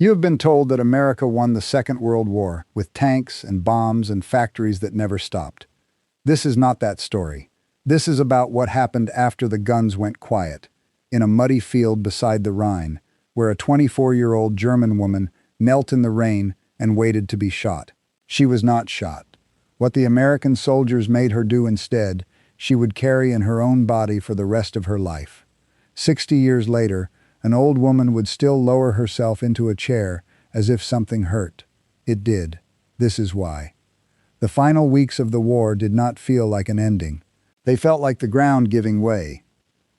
You have been told that America won the Second World War with tanks and bombs and factories that never stopped. This is not that story. This is about what happened after the guns went quiet, in a muddy field beside the Rhine, where a 24-year-old German woman knelt in the rain and waited to be shot. She was not shot. What the American soldiers made her do instead, she would carry in her own body for the rest of her life. 60 years later, an old woman would still lower herself into a chair as if something hurt. It did. This is why. The final weeks of the war did not feel like an ending. They felt like the ground giving way.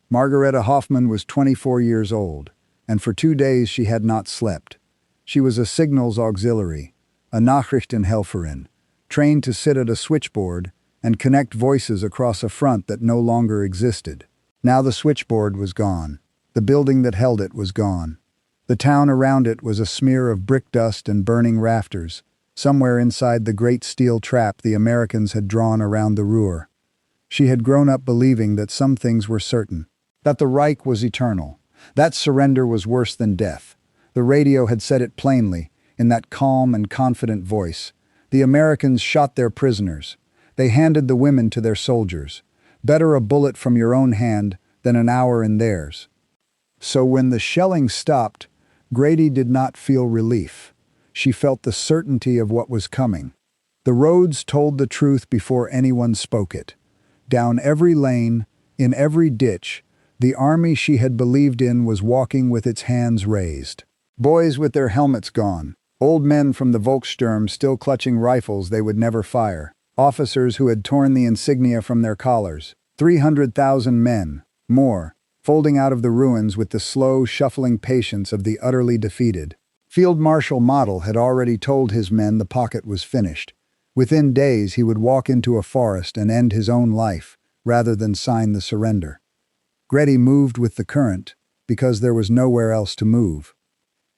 Margareta Hoffmann was 24 years old, and for 2 days she had not slept. She was a signals auxiliary, a Nachrichtenhelferin, trained to sit at a switchboard and connect voices across a front that no longer existed. Now the switchboard was gone. The building that held it was gone. The town around it was a smear of brick dust and burning rafters, somewhere inside the great steel trap the Americans had drawn around the Ruhr. She had grown up believing that some things were certain, that the Reich was eternal, that surrender was worse than death. The radio had said it plainly, in that calm and confident voice. The Americans shot their prisoners. They handed the women to their soldiers. Better a bullet from your own hand than an hour in theirs. So when the shelling stopped, Grady did not feel relief. She felt the certainty of what was coming. The roads told the truth before anyone spoke it. Down every lane, in every ditch, the army she had believed in was walking with its hands raised. Boys with their helmets gone, old men from the Volkssturm still clutching rifles they would never fire, officers who had torn the insignia from their collars, 300,000 men, more, folding out of the ruins with the slow, shuffling patience of the utterly defeated. Field Marshal Model had already told his men the pocket was finished. Within days he would walk into a forest and end his own life, rather than sign the surrender. Grady moved with the current, because there was nowhere else to move.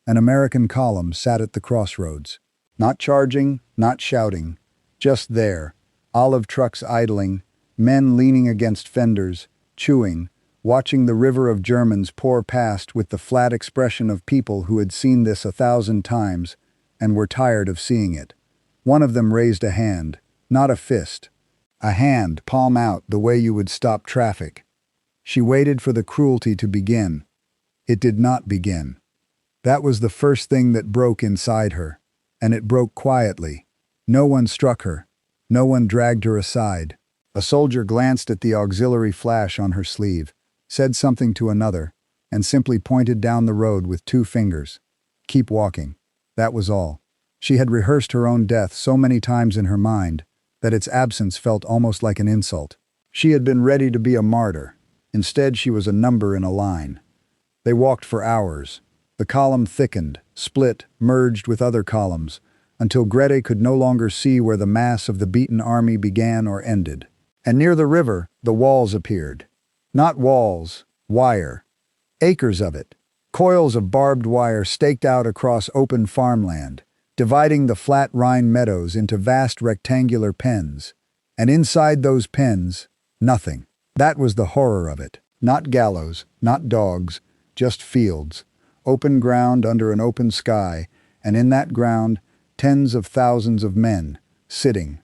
An American column sat at the crossroads. Not charging, not shouting. Just there, olive trucks idling, men leaning against fenders, chewing, watching the river of Germans pour past with the flat expression of people who had seen this 1,000 times and were tired of seeing it. One of them raised a hand, not a fist. A hand, palm out, the way you would stop traffic. She waited for the cruelty to begin. It did not begin. That was the first thing that broke inside her, and it broke quietly. No one struck her. No one dragged her aside. A soldier glanced at the auxiliary flash on her sleeve, said something to another, and simply pointed down the road with 2 fingers. Keep walking. That was all. She had rehearsed her own death so many times in her mind that its absence felt almost like an insult. She had been ready to be a martyr. Instead, she was a number in a line. They walked for hours. The column thickened, split, merged with other columns, until Grete could no longer see where the mass of the beaten army began or ended. And near the river, the walls appeared. Not walls, wire. Acres of it. Coils of barbed wire staked out across open farmland, dividing the flat Rhine meadows into vast rectangular pens. And inside those pens, nothing. That was the horror of it. Not gallows, not dogs, just fields. Open ground under an open sky, and in that ground, tens of thousands of men, sitting.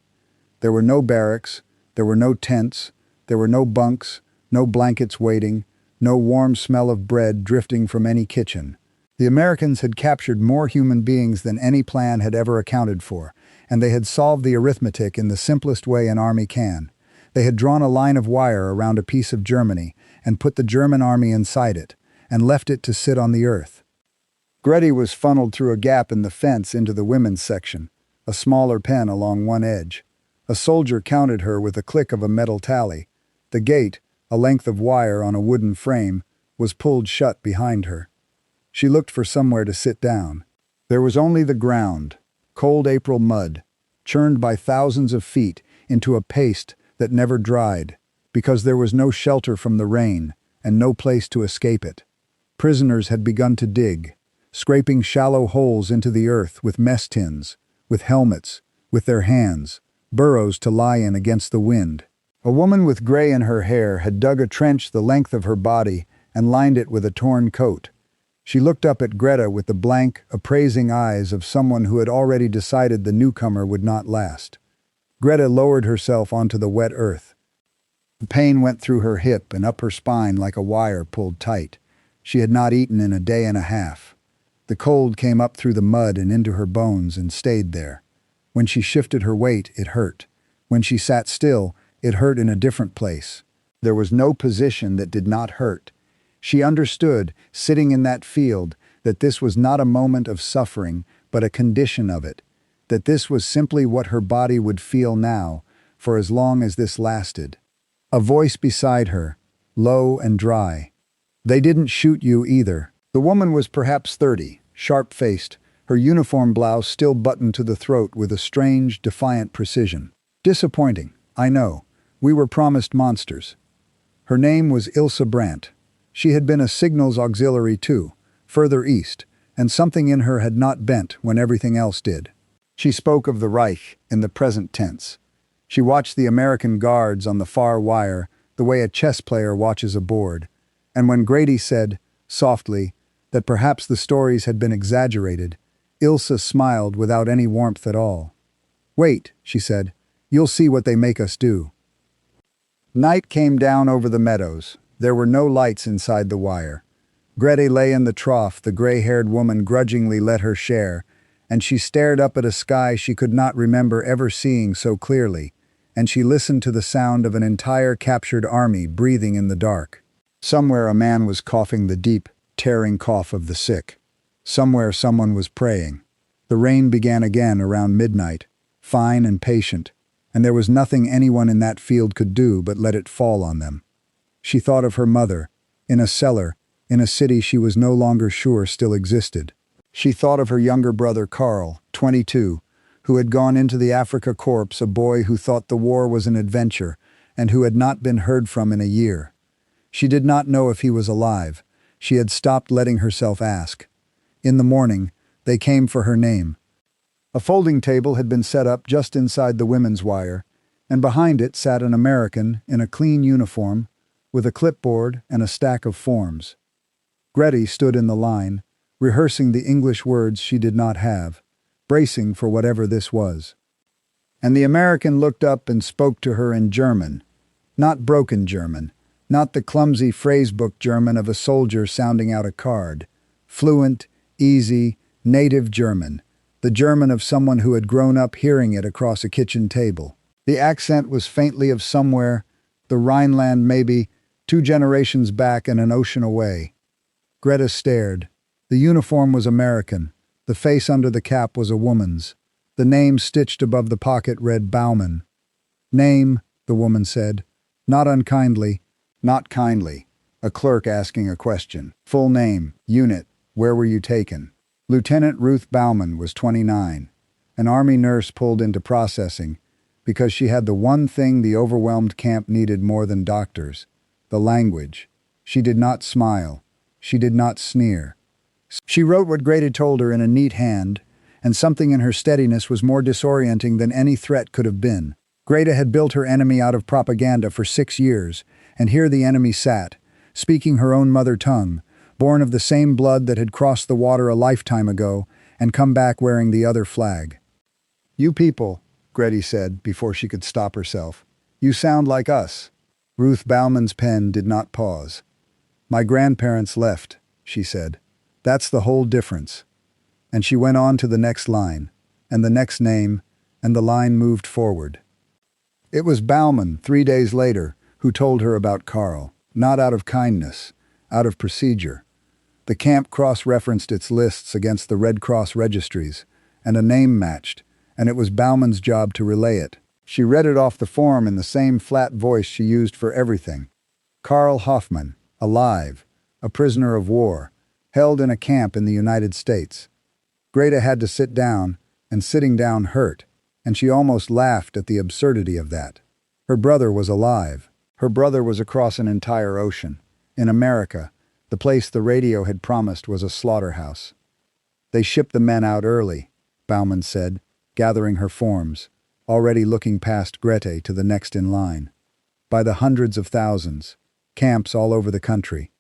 There were no barracks, there were no tents, there were no bunks, no blankets waiting, no warm smell of bread drifting from any kitchen. The Americans had captured more human beings than any plan had ever accounted for, and they had solved the arithmetic in the simplest way an army can. They had drawn a line of wire around a piece of Germany and put the German army inside it, and left it to sit on the earth. Grete was funneled through a gap in the fence into the women's section, a smaller pen along one edge. A soldier counted her with a click of a metal tally. The gate, a length of wire on a wooden frame, was pulled shut behind her. She looked for somewhere to sit down. There was only the ground, cold April mud, churned by thousands of feet into a paste that never dried, because there was no shelter from the rain and no place to escape it. Prisoners had begun to dig, scraping shallow holes into the earth with mess tins, with helmets, with their hands, burrows to lie in against the wind. A woman with gray in her hair had dug a trench the length of her body and lined it with a torn coat. She looked up at Greta with the blank, appraising eyes of someone who had already decided the newcomer would not last. Greta lowered herself onto the wet earth. The pain went through her hip and up her spine like a wire pulled tight. She had not eaten in a day and a half. The cold came up through the mud and into her bones and stayed there. When she shifted her weight, it hurt. When she sat still, it hurt in a different place. There was no position that did not hurt. She understood, sitting in that field, that this was not a moment of suffering, but a condition of it. That this was simply what her body would feel now, for as long as this lasted. A voice beside her, low and dry. "They didn't shoot you either." The woman was perhaps 30, sharp-faced, her uniform blouse still buttoned to the throat with a strange, defiant precision. "Disappointing, I know. We were promised monsters." Her name was Ilse Brandt. She had been a signals auxiliary too, further east, and something in her had not bent when everything else did. She spoke of the Reich in the present tense. She watched the American guards on the far wire the way a chess player watches a board, and when Grady said, softly, that perhaps the stories had been exaggerated, Ilse smiled without any warmth at all. "Wait," she said, "you'll see what they make us do." Night came down over the meadows. There were no lights inside the wire. Greta lay in the trough the gray-haired woman grudgingly let her share, and she stared up at a sky she could not remember ever seeing so clearly, and she listened to the sound of an entire captured army breathing in the dark. Somewhere a man was coughing the deep, tearing cough of the sick. Somewhere someone was praying. The rain began again around midnight, fine and patient, and there was nothing anyone in that field could do but let it fall on them. She thought of her mother, in a cellar, in a city she was no longer sure still existed. She thought of her younger brother Carl, 22, who had gone into the Afrika Korps, a boy who thought the war was an adventure and who had not been heard from in a year. She did not know if he was alive. She had stopped letting herself ask. In the morning, they came for her name. A folding table had been set up just inside the women's wire, and behind it sat an American in a clean uniform, with a clipboard and a stack of forms. Greta stood in the line, rehearsing the English words she did not have, bracing for whatever this was. And the American looked up and spoke to her in German. Not broken German, not the clumsy phrasebook German of a soldier sounding out a card. Fluent, easy, native German, the German of someone who had grown up hearing it across a kitchen table. The accent was faintly of somewhere, the Rhineland maybe, 2 generations back and an ocean away. Greta stared. The uniform was American. The face under the cap was a woman's. The name stitched above the pocket read Baumann. "Name," the woman said. Not unkindly, not kindly. A clerk asking a question. Full name, unit, where were you taken? Lieutenant Ruth Baumann was 29. An army nurse pulled into processing because she had the one thing the overwhelmed camp needed more than doctors, the language. She did not smile. She did not sneer. She wrote what Greta told her in a neat hand, and something in her steadiness was more disorienting than any threat could have been. Greta had built her enemy out of propaganda for 6 years, and here the enemy sat, speaking her own mother tongue, born of the same blood that had crossed the water a lifetime ago and come back wearing the other flag. "You people," Greta said before she could stop herself, "you sound like us." Ruth Baumann's pen did not pause. "My grandparents left," she said. "That's the whole difference." And she went on to the next line, and the next name, and the line moved forward. It was Baumann, 3 days later, who told her about Carl, not out of kindness, out of procedure. The camp cross-referenced its lists against the Red Cross registries, and a name matched, and it was Baumann's job to relay it. She read it off the form in the same flat voice she used for everything. Carl Hoffman, alive, a prisoner of war, held in a camp in the United States. Greta had to sit down, and sitting down hurt, and she almost laughed at the absurdity of that. Her brother was alive. Her brother was across an entire ocean. In America, the place the radio had promised was a slaughterhouse. "They shipped the men out early," Baumann said, gathering her forms, already looking past Greta to the next in line. "By the hundreds of thousands. Camps all over the country."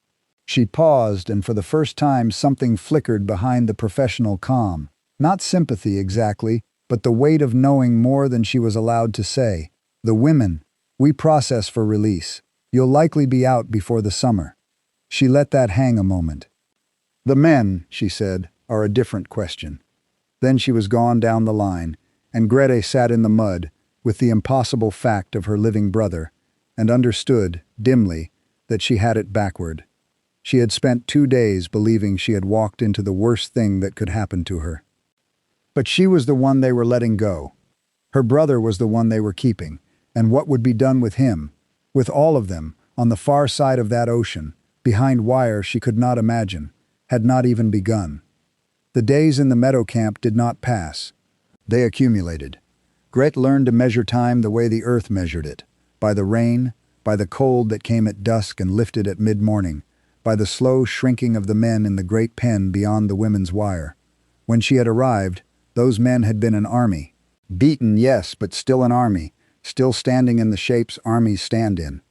She paused, and for the first time something flickered behind the professional calm. Not sympathy exactly, but the weight of knowing more than she was allowed to say. The women, we process for release. You'll likely be out before the summer. She let that hang a moment. The men, she said, are a different question. Then she was gone down the line, and Grete sat in the mud, with the impossible fact of her living brother, and understood, dimly, that she had it backward. She had spent 2 days believing she had walked into the worst thing that could happen to her. But she was the one they were letting go. Her brother was the one they were keeping, and what would be done with him, with all of them, on the far side of that ocean, behind wire she could not imagine, had not even begun. The days in the meadow camp did not pass. They accumulated. Gret learned to measure time the way the earth measured it, by the rain, by the cold that came at dusk and lifted at mid-morning, by the slow shrinking of the men in the great pen beyond the women's wire. When she had arrived, those men had been an army. Beaten, yes, but still an army, still standing in the shapes armies stand in.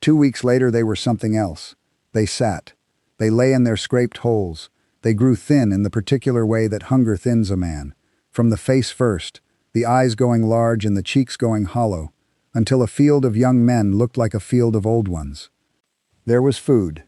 2 weeks later they were something else. They sat. They lay in their scraped holes. They grew thin in the particular way that hunger thins a man. From the face first, the eyes going large and the cheeks going hollow, until a field of young men looked like a field of old ones. There was food.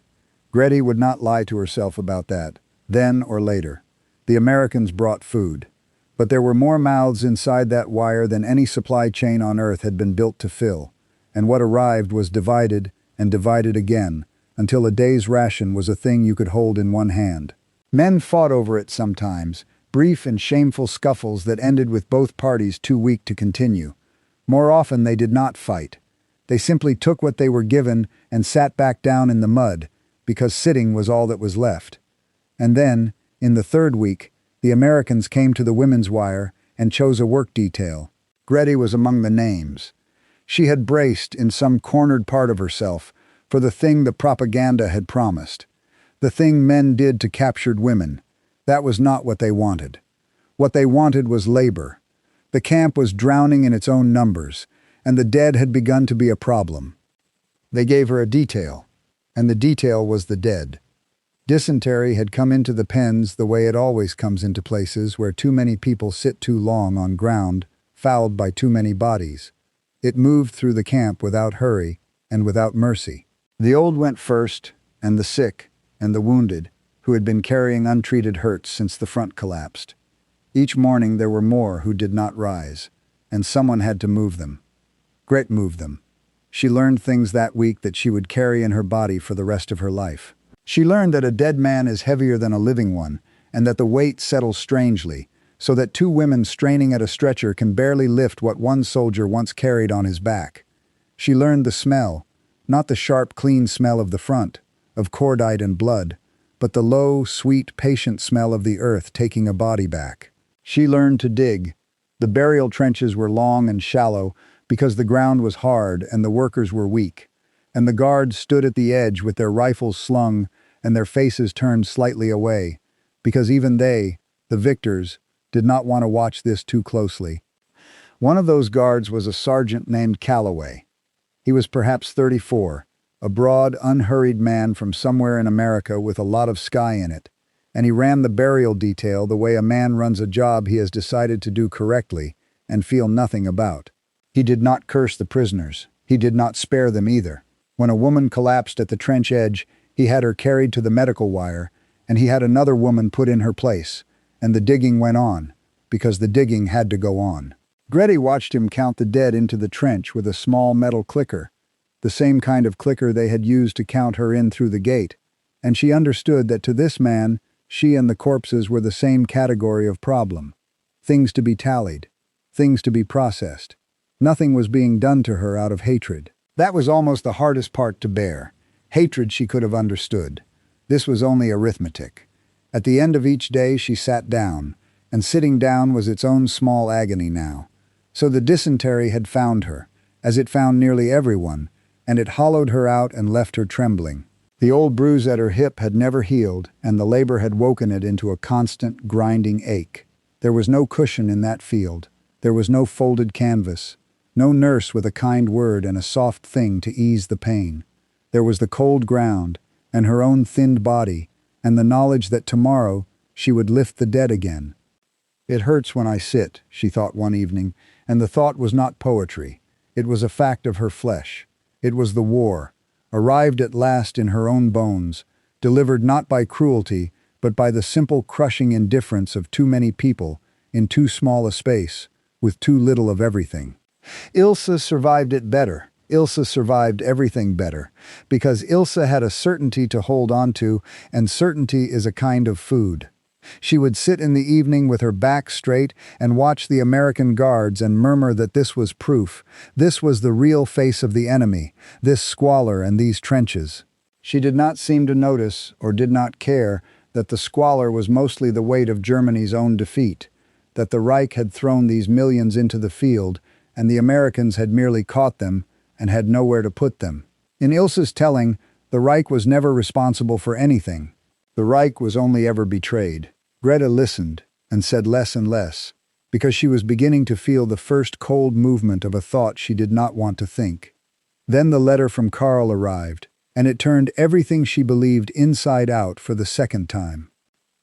Grete would not lie to herself about that, then or later. The Americans brought food. But there were more mouths inside that wire than any supply chain on Earth had been built to fill, and what arrived was divided and divided again, until a day's ration was a thing you could hold in one hand. Men fought over it sometimes, brief and shameful scuffles that ended with both parties too weak to continue. More often they did not fight. They simply took what they were given and sat back down in the mud, because sitting was all that was left. And then, in the 3rd week, the Americans came to the women's wire and chose a work detail. Grete was among the names. She had braced in some cornered part of herself for the thing the propaganda had promised. The thing men did to captured women. That was not what they wanted. What they wanted was labor. The camp was drowning in its own numbers, and the dead had begun to be a problem. They gave her a detail, and the detail was the dead. Dysentery had come into the pens the way it always comes into places where too many people sit too long on ground, fouled by too many bodies. It moved through the camp without hurry and without mercy. The old went first, and the sick, and the wounded, who had been carrying untreated hurts since the front collapsed. Each morning there were more who did not rise, and someone had to move them. Grete moved them. She learned things that week that she would carry in her body for the rest of her life. She learned that a dead man is heavier than a living one, and that the weight settles strangely, so that 2 women straining at a stretcher can barely lift what one soldier once carried on his back. She learned the smell, not the sharp, clean smell of the front, of cordite and blood, but the low, sweet, patient smell of the earth taking a body back. She learned to dig. The burial trenches were long and shallow because the ground was hard and the workers were weak, and the guards stood at the edge with their rifles slung and their faces turned slightly away, because even they, the victors, did not want to watch this too closely. One of those guards was a sergeant named Calloway. He was perhaps 34, a broad, unhurried man from somewhere in America with a lot of sky in it, and he ran the burial detail the way a man runs a job he has decided to do correctly and feel nothing about. He did not curse the prisoners. He did not spare them either. When a woman collapsed at the trench edge, he had her carried to the medical wire, and he had another woman put in her place, and the digging went on, because the digging had to go on. Grete watched him count the dead into the trench with a small metal clicker, the same kind of clicker they had used to count her in through the gate, and she understood that to this man, she and the corpses were the same category of problem. Things to be tallied, things to be processed. Nothing was being done to her out of hatred. That was almost the hardest part to bear. Hatred she could have understood. This was only arithmetic. At the end of each day she sat down, and sitting down was its own small agony now. So the dysentery had found her, as it found nearly everyone, and it hollowed her out and left her trembling. The old bruise at her hip had never healed, and the labor had woken it into a constant, grinding ache. There was no cushion in that field. There was no folded canvas, no nurse with a kind word and a soft thing to ease the pain. There was the cold ground, and her own thinned body, and the knowledge that tomorrow she would lift the dead again. "It hurts when I sit," she thought one evening, and the thought was not poetry. It was a fact of her flesh. It was the war, arrived at last in her own bones, delivered not by cruelty, but by the simple crushing indifference of too many people in too small a space, with too little of everything. Ilse survived it better. Ilse survived everything better, because Ilse had a certainty to hold on to, and certainty is a kind of food. She would sit in the evening with her back straight and watch the American guards and murmur that this was proof. This was the real face of the enemy, this squalor and these trenches. She did not seem to notice, or did not care, that the squalor was mostly the weight of Germany's own defeat, that the Reich had thrown these millions into the field, and the Americans had merely caught them and had nowhere to put them. In Ilse's telling, the Reich was never responsible for anything. The Reich was only ever betrayed. Greta listened and said less and less, because she was beginning to feel the first cold movement of a thought she did not want to think. Then the letter from Karl arrived, and it turned everything she believed inside out for the second time.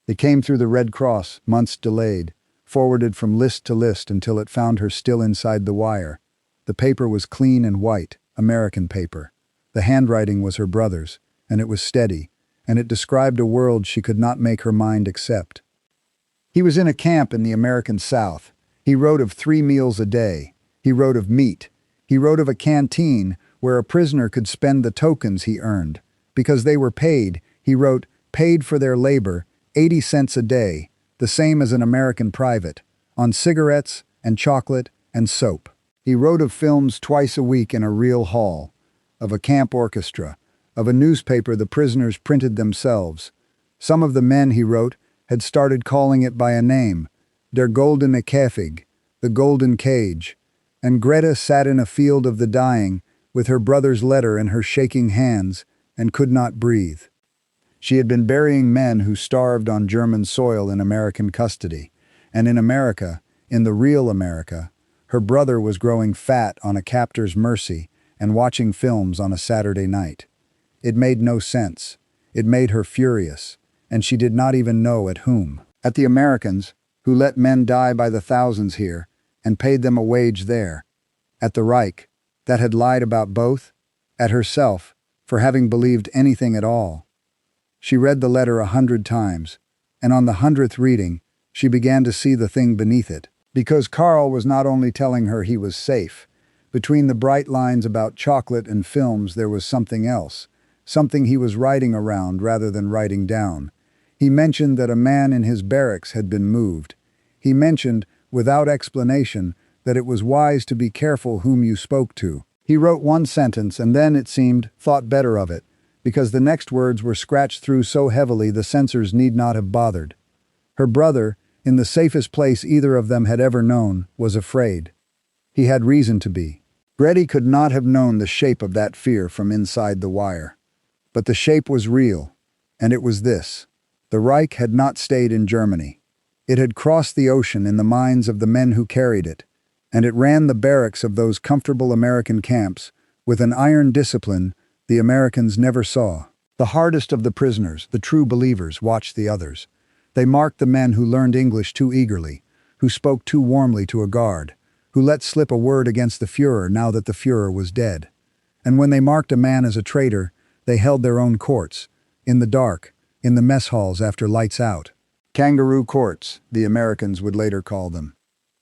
It came through the Red Cross, months delayed, forwarded from list to list until it found her still inside the wire. The paper was clean and white, American paper. The handwriting was her brother's, and it was steady, and it described a world she could not make her mind accept. He was in a camp in the American South. He wrote of 3 meals a day. He wrote of meat. He wrote of a canteen where a prisoner could spend the tokens he earned. Because they were paid, he wrote, paid for their labor, 80 cents a day, the same as an American private, on cigarettes and chocolate and soap. He wrote of films twice a week in a real hall, of a camp orchestra, of a newspaper the prisoners printed themselves. Some of the men, he wrote, had started calling it by a name, Der Goldene Käfig, the Golden Cage, and Greta sat in a field of the dying with her brother's letter in her shaking hands and could not breathe. She had been burying men who starved on German soil in American custody, and in America, in the real America, her brother was growing fat on a captor's mercy and watching films on a Saturday night. It made no sense. It made her furious, and she did not even know at whom. At the Americans, who let men die by the thousands here and paid them a wage there. At the Reich, that had lied about both. At herself, for having believed anything at all. She read the letter 100 times, and on the 100th reading, she began to see the thing beneath it. Because Karl was not only telling her he was safe. Between the bright lines about chocolate and films there was something else, something he was writing around rather than writing down. He mentioned that a man in his barracks had been moved. He mentioned, without explanation, that it was wise to be careful whom you spoke to. He wrote one sentence and then, it seemed, thought better of it, because the next words were scratched through so heavily the censors need not have bothered. Her brother, in the safest place either of them had ever known, was afraid. He had reason to be. Greta could not have known the shape of that fear from inside the wire. But the shape was real, and it was this. The Reich had not stayed in Germany. It had crossed the ocean in the minds of the men who carried it, and it ran the barracks of those comfortable American camps with an iron discipline the Americans never saw. The hardest of the prisoners, the true believers, watched the others. They marked the men who learned English too eagerly, who spoke too warmly to a guard, who let slip a word against the Führer now that the Führer was dead. And when they marked a man as a traitor, they held their own courts, in the dark, in the mess halls after lights out. Kangaroo courts, the Americans would later call them.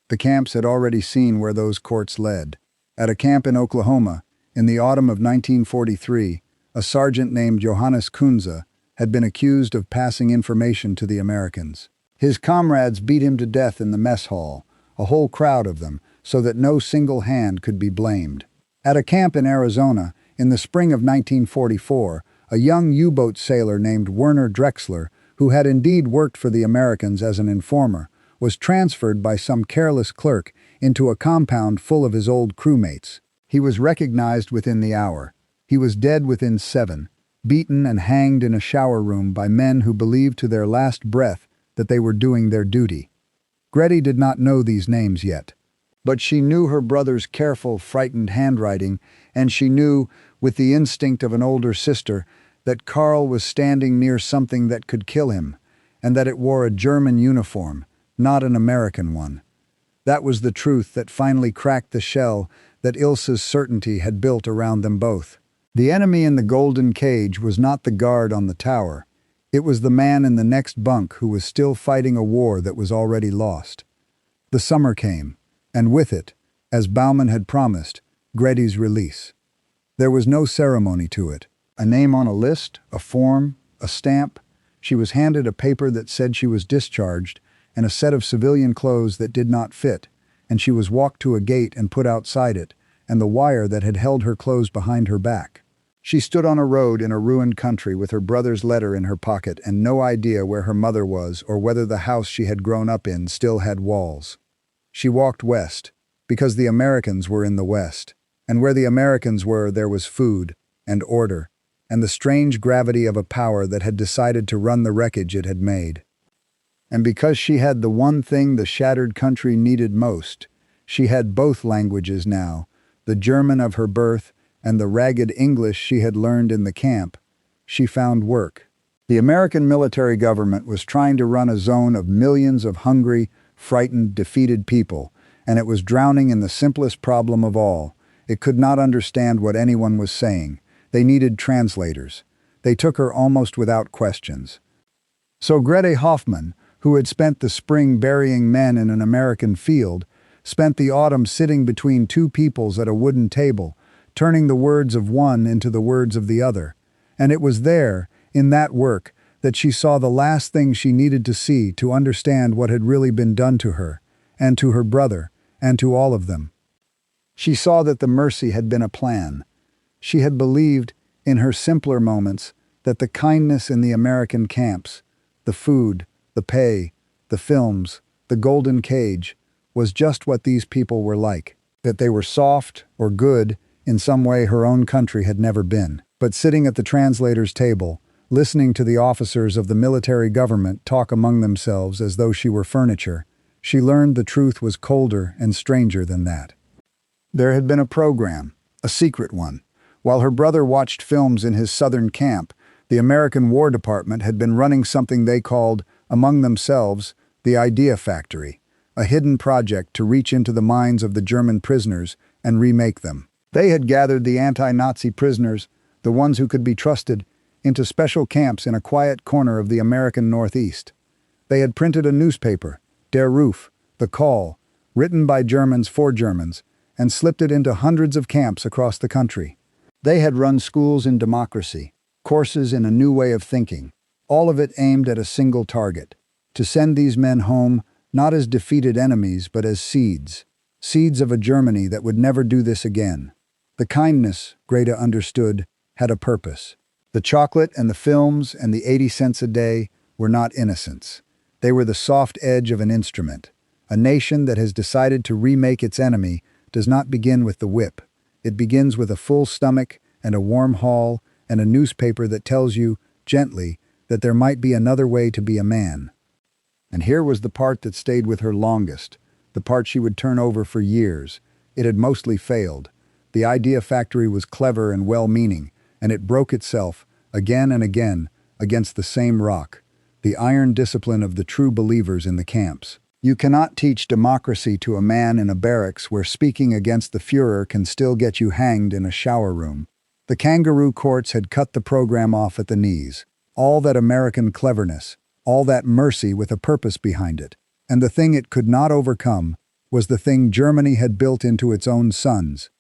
The camps had already seen where those courts led. At a camp in Oklahoma, in the autumn of 1943, a sergeant named Johannes Kunze had been accused of passing information to the Americans. His comrades beat him to death in the mess hall, a whole crowd of them, so that no single hand could be blamed. At a camp in Arizona, in the spring of 1944, a young U-boat sailor named Werner Drexler, who had indeed worked for the Americans as an informer, was transferred by some careless clerk into a compound full of his old crewmates. He was recognized within the hour. He was dead within 7, beaten and hanged in a shower room by men who believed to their last breath that they were doing their duty. Greta did not know these names yet, but she knew her brother's careful, frightened handwriting, and she knew, with the instinct of an older sister, that Karl was standing near something that could kill him, and that it wore a German uniform, not an American one. That was the truth that finally cracked the shell that Ilsa's certainty had built around them both. The enemy in the golden cage was not the guard on the tower. It was the man in the next bunk who was still fighting a war that was already lost. The summer came, and with it, as Bauman had promised, Gretti's release. There was no ceremony to it. A name on a list, a form, a stamp. She was handed a paper that said she was discharged and a set of civilian clothes that did not fit, and she was walked to a gate and put outside it, and the wire that had held her closed behind her back. She stood on a road in a ruined country with her brother's letter in her pocket and no idea where her mother was or whether the house she had grown up in still had walls. She walked west, because the Americans were in the west, and where the Americans were there was food and order and the strange gravity of a power that had decided to run the wreckage it had made. And because she had the one thing the shattered country needed most, she had both languages now, the German of her birth and the ragged English she had learned in the camp. She found work. The American military government was trying to run a zone of millions of hungry, frightened, defeated people, and it was drowning in the simplest problem of all. It could not understand what anyone was saying. They needed translators. They took her almost without questions. So Grete Hoffmann, who had spent the spring burying men in an American field, spent the autumn sitting between two peoples at a wooden table, turning the words of one into the words of the other. And it was there, in that work, that she saw the last thing she needed to see to understand what had really been done to her, and to her brother, and to all of them. She saw that the mercy had been a plan. She had believed, in her simpler moments, that the kindness in the American camps, the food, the pay, the films, the golden cage, was just what these people were like, that they were soft or good in some way her own country had never been. But sitting at the translator's table, listening to the officers of the military government talk among themselves as though she were furniture, she learned the truth was colder and stranger than that. There had been a program, a secret one. While her brother watched films in his southern camp, the American War Department had been running something they called, among themselves, the Idea Factory, a hidden project to reach into the minds of the German prisoners and remake them. They had gathered the anti-Nazi prisoners, the ones who could be trusted, into special camps in a quiet corner of the American Northeast. They had printed a newspaper, Der Ruf, The Call, written by Germans for Germans, and slipped it into hundreds of camps across the country. They had run schools in democracy, courses in a new way of thinking, all of it aimed at a single target, to send these men home not as defeated enemies but as seeds of a Germany that would never do this again. The kindness, Greta understood, had a purpose. The chocolate and the films and the 80 cents a day were not innocents. They were the soft edge of an instrument. A nation that has decided to remake its enemy does not begin with the whip. It begins with a full stomach and a warm hall and a newspaper that tells you, gently, that there might be another way to be a man. And here was the part that stayed with her longest, the part she would turn over for years. It had mostly failed. The Idea Factory was clever and well-meaning, and it broke itself, again and again, against the same rock, the iron discipline of the true believers in the camps. You cannot teach democracy to a man in a barracks where speaking against the Führer can still get you hanged in a shower room. The kangaroo courts had cut the program off at the knees. All that American cleverness, all that mercy with a purpose behind it. And the thing it could not overcome was the thing Germany had built into its own sons.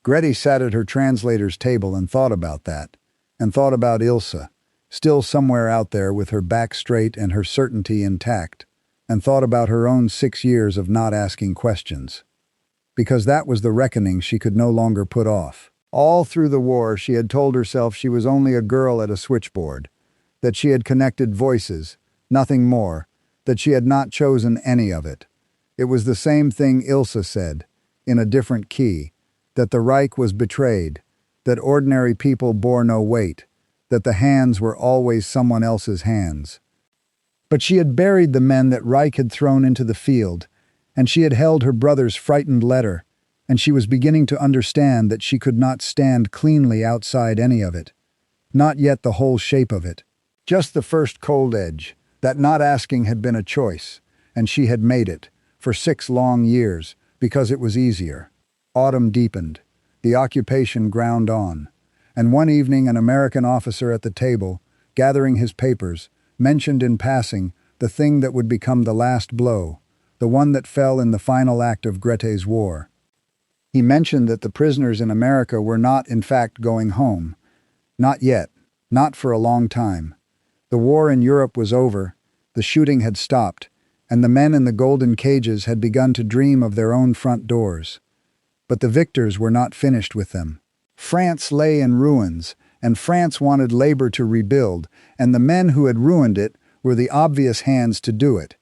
Grete sat at her translator's table and thought about that, and thought about Ilsa, still somewhere out there with her back straight and her certainty intact, and thought about her own 6 years of not asking questions. Because that was the reckoning she could no longer put off. All through the war she had told herself she was only a girl at a switchboard, that she had connected voices, nothing more, that she had not chosen any of it. It was the same thing Ilsa said, in a different key, that the Reich was betrayed, that ordinary people bore no weight, that the hands were always someone else's hands. But she had buried the men that Reich had thrown into the field, and she had held her brother's frightened letter, and she was beginning to understand that she could not stand cleanly outside any of it. Not yet the whole shape of it. Just the first cold edge, that not asking had been a choice, and she had made it, for 6 long years, because it was easier. Autumn deepened. The occupation ground on. And one evening an American officer at the table, gathering his papers, mentioned in passing the thing that would become the last blow, the one that fell in the final act of Gretche's war. He mentioned that the prisoners in America were not in fact going home. Not yet. Not for a long time. The war in Europe was over, the shooting had stopped, and the men in the golden cages had begun to dream of their own front doors. But the victors were not finished with them. France lay in ruins, and France wanted labor to rebuild, and the men who had ruined it were the obvious hands to do it.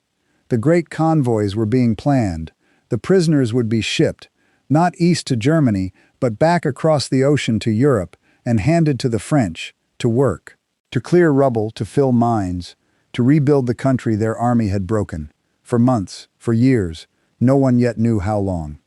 The great convoys were being planned. The prisoners would be shipped, not east to Germany, but back across the ocean to Europe, and handed to the French, to work, to clear rubble, to fill mines, to rebuild the country their army had broken. For months, for years, no one yet knew how long.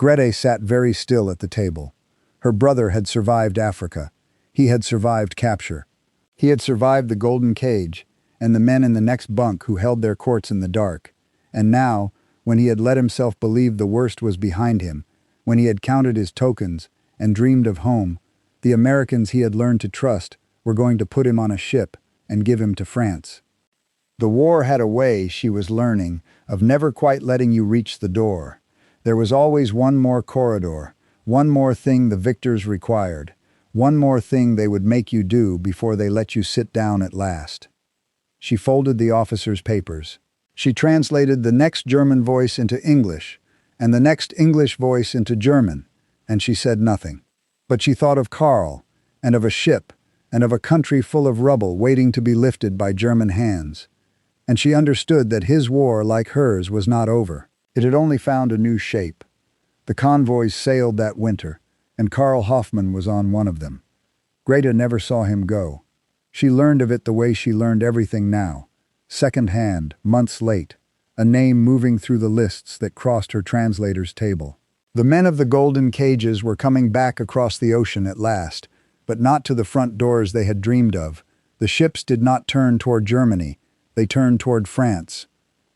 Gretche sat very still at the table. Her brother had survived Africa. He had survived capture. He had survived the golden cage, and the men in the next bunk who held their courts in the dark. And now, when he had let himself believe the worst was behind him, when he had counted his tokens and dreamed of home, the Americans he had learned to trust were going to put him on a ship and give him to France. The war had a way, she was learning, of never quite letting you reach the door. There was always one more corridor, one more thing the victors required, one more thing they would make you do before they let you sit down at last. She folded the officer's papers. She translated the next German voice into English, and the next English voice into German, and she said nothing. But she thought of Karl, and of a ship, and of a country full of rubble waiting to be lifted by German hands. And she understood that his war, like hers, was not over. It had only found a new shape. The convoys sailed that winter, and Karl Hoffmann was on one of them. Greta never saw him go. She learned of it the way she learned everything now, second-hand, months late, a name moving through the lists that crossed her translator's table. The men of the golden cages were coming back across the ocean at last, but not to the front doors they had dreamed of. The ships did not turn toward Germany, they turned toward France.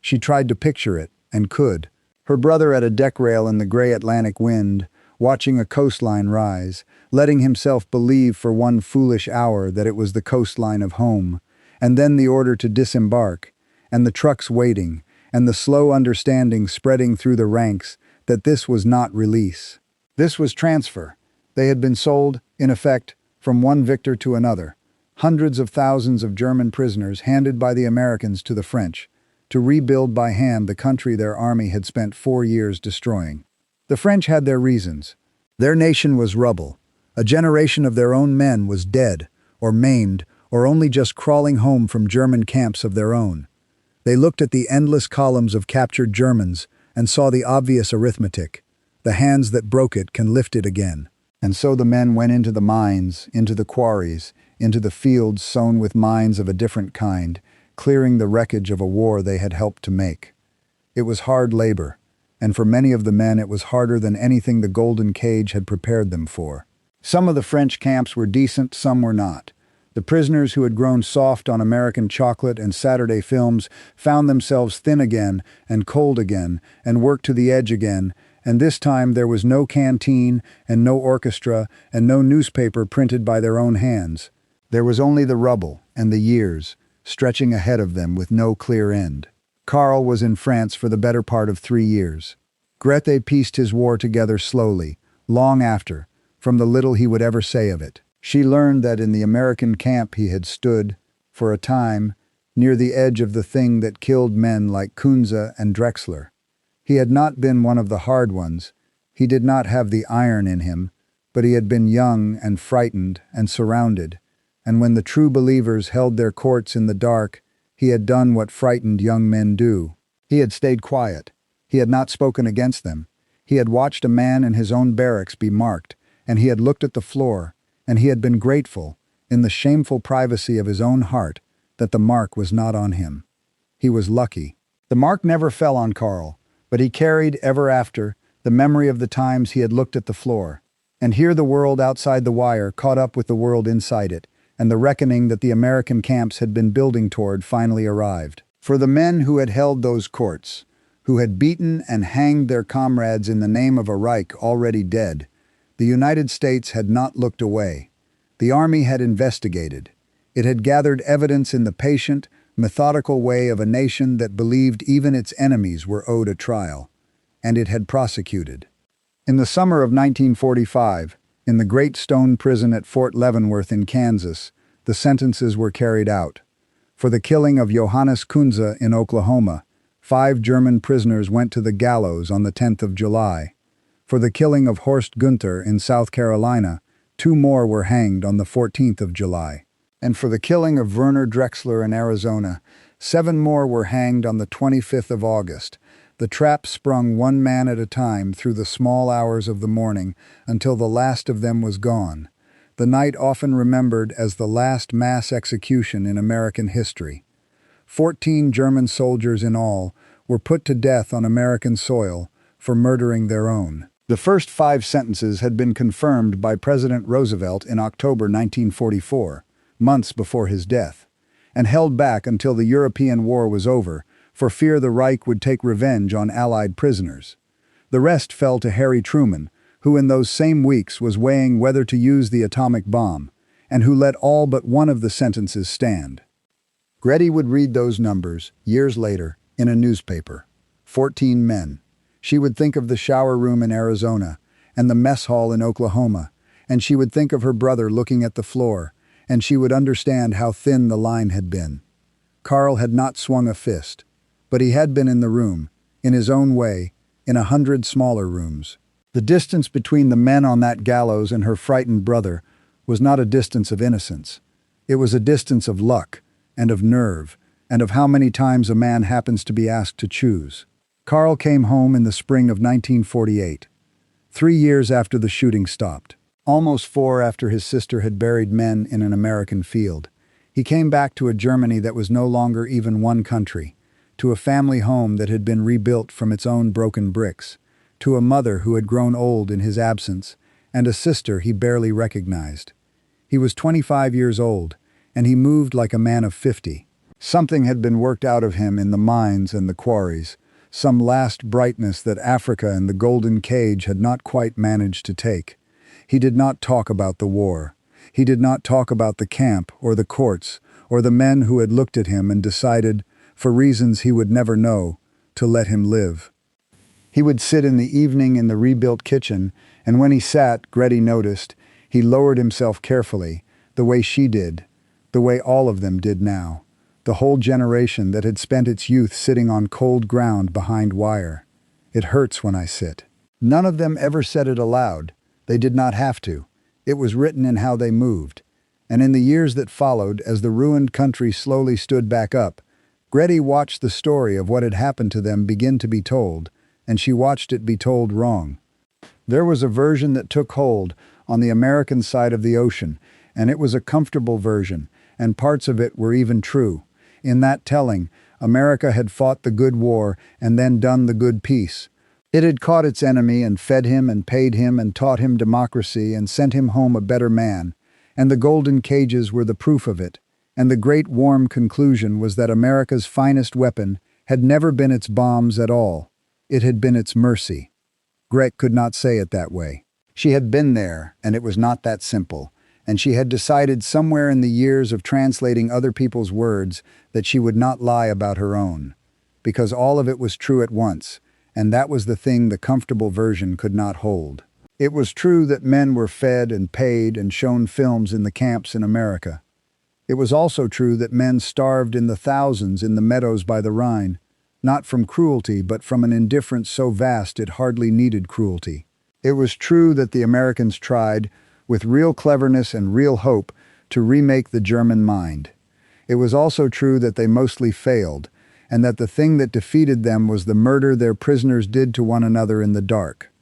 She tried to picture it, and could. Her brother at a deck rail in the gray Atlantic wind, watching a coastline rise, letting himself believe for one foolish hour that it was the coastline of home, and then the order to disembark, and the trucks waiting, and the slow understanding spreading through the ranks that this was not release. This was transfer. They had been sold, in effect, from one victor to another. Hundreds of thousands of German prisoners handed by the Americans to the French, to rebuild by hand the country their army had spent 4 years destroying. The French had their reasons. Their nation was rubble. A generation of their own men was dead, or maimed, or only just crawling home from German camps of their own. They looked at the endless columns of captured Germans and saw the obvious arithmetic. The hands that broke it can lift it again. And so the men went into the mines, into the quarries, into the fields sown with mines of a different kind, clearing the wreckage of a war they had helped to make. It was hard labor, and for many of the men it was harder than anything the golden cage had prepared them for. Some of the French camps were decent, some were not. The prisoners who had grown soft on American chocolate and Saturday films found themselves thin again and cold again and worked to the edge again, and this time there was no canteen and no orchestra and no newspaper printed by their own hands. There was only the rubble and the years, stretching ahead of them with no clear end. Karl was in France for the better part of 3 years. Gretche pieced his war together slowly, long after, from the little he would ever say of it. She learned that in the American camp he had stood, for a time, near the edge of the thing that killed men like Kunze and Drexler. He had not been one of the hard ones. He did not have the iron in him, but he had been young and frightened and surrounded, and when the true believers held their courts in the dark, he had done what frightened young men do. He had stayed quiet. He had not spoken against them. He had watched a man in his own barracks be marked, and he had looked at the floor, and he had been grateful, in the shameful privacy of his own heart, that the mark was not on him. He was lucky. The mark never fell on Karl, but he carried, ever after, the memory of the times he had looked at the floor. And here the world outside the wire caught up with the world inside it, and the reckoning that the American camps had been building toward finally arrived. For the men who had held those courts, who had beaten and hanged their comrades in the name of a Reich already dead, the United States had not looked away. The Army had investigated. It had gathered evidence in the patient, methodical way of a nation that believed even its enemies were owed a trial, and it had prosecuted. In the summer of 1945, in the Great Stone Prison at Fort Leavenworth in Kansas, the sentences were carried out. For the killing of Johannes Kunze in Oklahoma, 5 German prisoners went to the gallows on the 10th of July. For the killing of Horst Gunther in South Carolina, 2 more were hanged on the 14th of July. And for the killing of Werner Drexler in Arizona, 7 more were hanged on the 25th of August. The trap sprung 1 man at a time through the small hours of the morning until the last of them was gone. The night often remembered as the last mass execution in American history. 14 German soldiers in all were put to death on American soil for murdering their own. The first 5 sentences had been confirmed by President Roosevelt in October 1944, months before his death, and held back until the European war was over for fear the Reich would take revenge on Allied prisoners. The rest fell to Harry Truman, who in those same weeks was weighing whether to use the atomic bomb, and who let all but one of the sentences stand. Gretty would read those numbers, years later, in a newspaper. 14 men. She would think of the shower room in Arizona, and the mess hall in Oklahoma, and she would think of her brother looking at the floor, and she would understand how thin the line had been. Carl had not swung a fist, but he had been in the room, in his own way, in 100 smaller rooms. The distance between the men on that gallows and her frightened brother was not a distance of innocence. It was a distance of luck, and of nerve, and of how many times a man happens to be asked to choose. Carl came home in the spring of 1948, 3 years after the shooting stopped, almost 4 after his sister had buried men in an American field. He came back to a Germany that was no longer even one country, to a family home that had been rebuilt from its own broken bricks, to a mother who had grown old in his absence, and a sister he barely recognized. He was 25 years old, and he moved like a man of 50. Something had been worked out of him in the mines and the quarries, some last brightness that Africa and the Golden Cage had not quite managed to take. He did not talk about the war. He did not talk about the camp or the courts or the men who had looked at him and decided, for reasons he would never know, to let him live. He would sit in the evening in the rebuilt kitchen, and when he sat, Gretty noticed, he lowered himself carefully, the way she did, the way all of them did now, the whole generation that had spent its youth sitting on cold ground behind wire. It hurts when I sit. None of them ever said it aloud. They did not have to. It was written in how they moved. And in the years that followed, as the ruined country slowly stood back up, Gretty watched the story of what had happened to them begin to be told, and she watched it be told wrong. There was a version that took hold on the American side of the ocean, and it was a comfortable version, and parts of it were even true. In that telling, America had fought the good war and then done the good peace. It had caught its enemy and fed him and paid him and taught him democracy and sent him home a better man, and the golden cages were the proof of it. And the great warm conclusion was that America's finest weapon had never been its bombs at all. It had been its mercy. Gret could not say it that way. She had been there, and it was not that simple, and she had decided somewhere in the years of translating other people's words that she would not lie about her own, because all of it was true at once, and that was the thing the comfortable version could not hold. It was true that men were fed and paid and shown films in the camps in America. It was also true that men starved in the thousands in the meadows by the Rhine, not from cruelty but from an indifference so vast it hardly needed cruelty. It was true that the Americans tried, with real cleverness and real hope, to remake the German mind. It was also true that they mostly failed, and that the thing that defeated them was the murder their prisoners did to one another in the dark.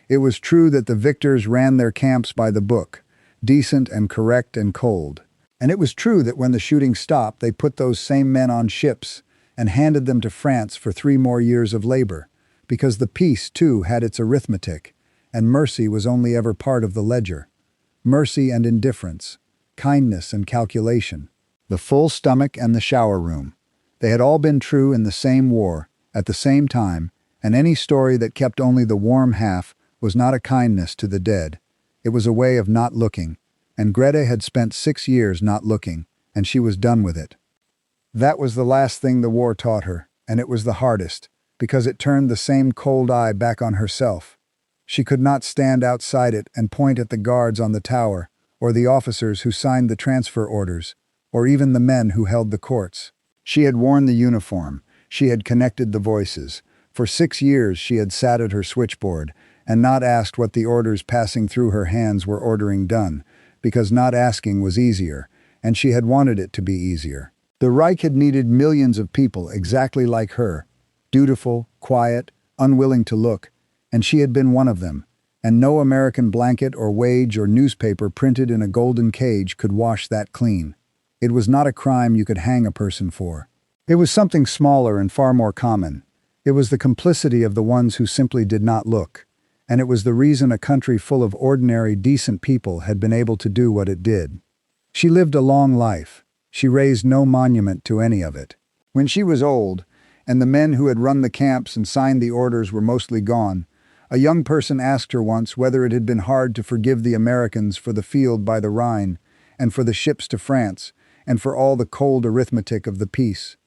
It was true that the victors ran their camps by the book, decent and correct and cold. And it was true that when the shooting stopped, they put those same men on ships and handed them to France for 3 more years of labor, because the peace, too, had its arithmetic, and mercy was only ever part of the ledger. Mercy and indifference. kindness and calculation. The full stomach and the shower room. They had all been true in the same war, at the same time, and any story that kept only the warm half was not a kindness to the dead. It was a way of not looking, and Greta had spent 6 years not looking, and she was done with it. That was the last thing the war taught her, and it was the hardest, because it turned the same cold eye back on herself. She could not stand outside it and point at the guards on the tower, or the officers who signed the transfer orders, or even the men who held the courts. She had worn the uniform. She had connected the voices. For 6 years she had sat at her switchboard and not asked what the orders passing through her hands were ordering done, because not asking was easier, and she had wanted it to be easier. The Reich had needed millions of people exactly like her, dutiful, quiet, unwilling to look, and she had been one of them, and no American blanket or wage or newspaper printed in a golden cage could wash that clean. It was not a crime you could hang a person for. It was something smaller and far more common. It was the complicity of the ones who simply did not look, and it was the reason a country full of ordinary, decent people had been able to do what it did. She lived a long life. She raised no monument to any of it. When she was old, and the men who had run the camps and signed the orders were mostly gone, a young person asked her once whether it had been hard to forgive the Americans for the field by the Rhine, and for the ships to France, and for all the cold arithmetic of the peace.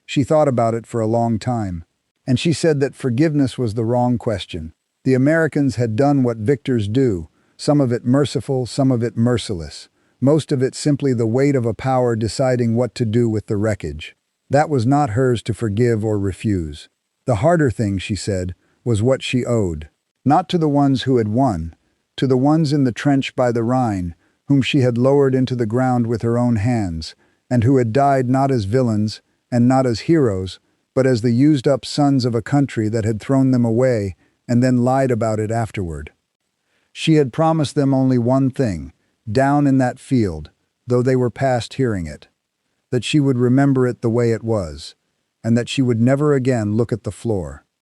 She thought about it for a long time, and she said that forgiveness was the wrong question. The Americans had done what victors do, some of it merciful, some of it merciless, most of it simply the weight of a power deciding what to do with the wreckage. That was not hers to forgive or refuse. The harder thing, she said, was what she owed. Not to the ones who had won, to the ones in the trench by the Rhine, whom she had lowered into the ground with her own hands, and who had died not as villains and not as heroes, but as the used-up sons of a country that had thrown them away and then lied about it afterward. She had promised them only one thing, down in that field, though they were past hearing it, that she would remember it the way it was, and that she would never again look at the floor.